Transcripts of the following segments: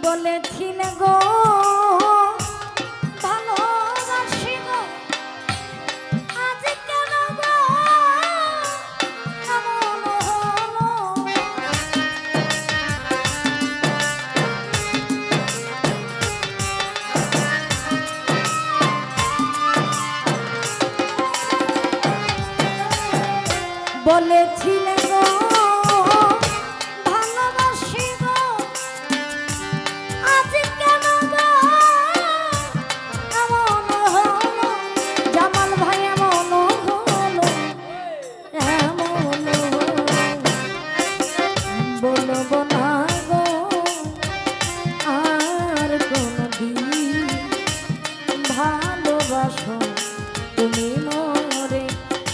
বলেছিলে গো ভালোবাসি গো আজ কেন গো এমন হলো বলেছিলে গো ভালোবাসি গো আজ কেন গো এমন হলো জামাল ভাই এমন হলো বলবো না গো আর কোনদিন ভালোবাসো তুমি মোরে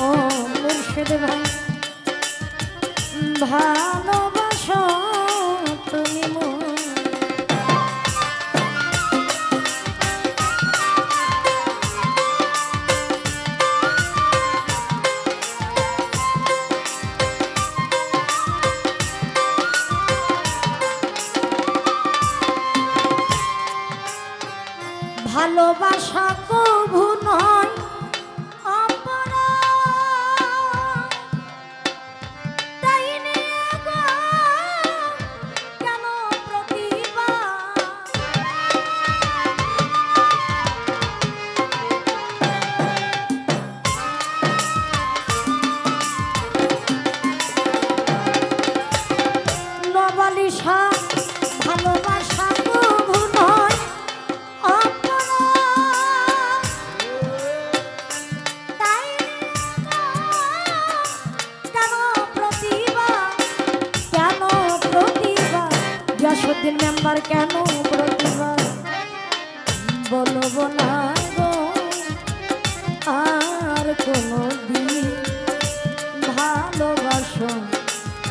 ও মুর্শিদ ভাই ভালোবাসো তুমি মোরে ভালোবাসা কভু নয় অপরাধ তাই নিয়ে গো কেন প্রতিবাদ নবালিশা ভালোবাসা কভু নয় দিন মেম্বার কেন প্রতিবার বলবো না গো আর কোনো দিন ভালোবাসো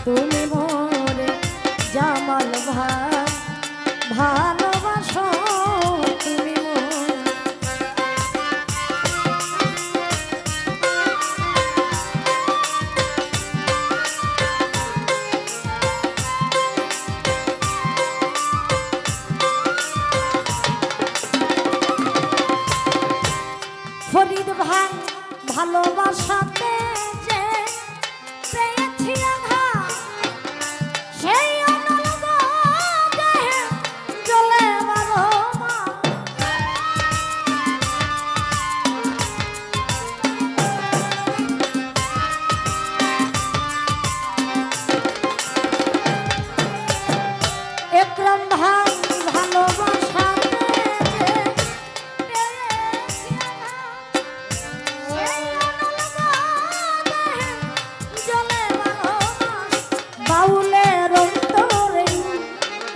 তুমি মোরে জামাল ভাই ভালোবাসো তুমি মোরে ফরিদ ভাই ভালোবাসাতে যে পেয়েছি আঘাত সেই অনল দেহে জ্বলে বারো একরাম ভাই ভালোবাসা বাউলের অন্তরে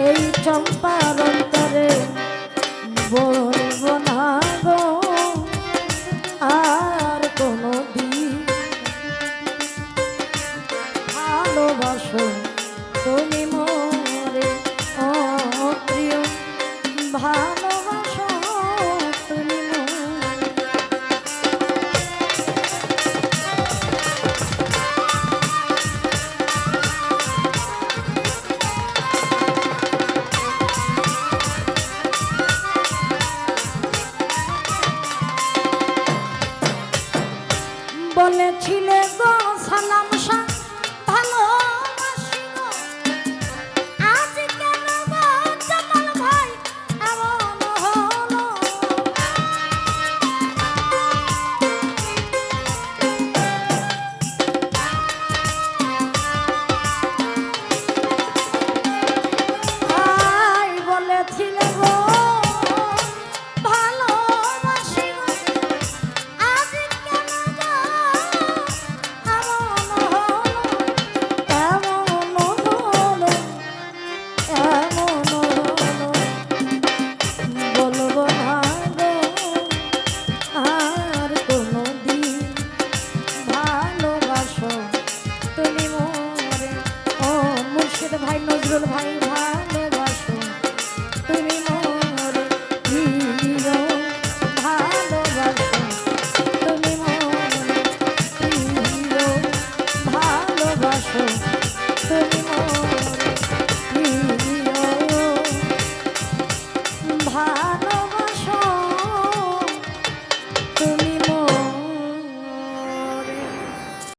এই চম্পার অন্তরে বলবো না গো আর কোনো দিন ভালোবাসো তুমি মোরে ও প্রিয় ভাই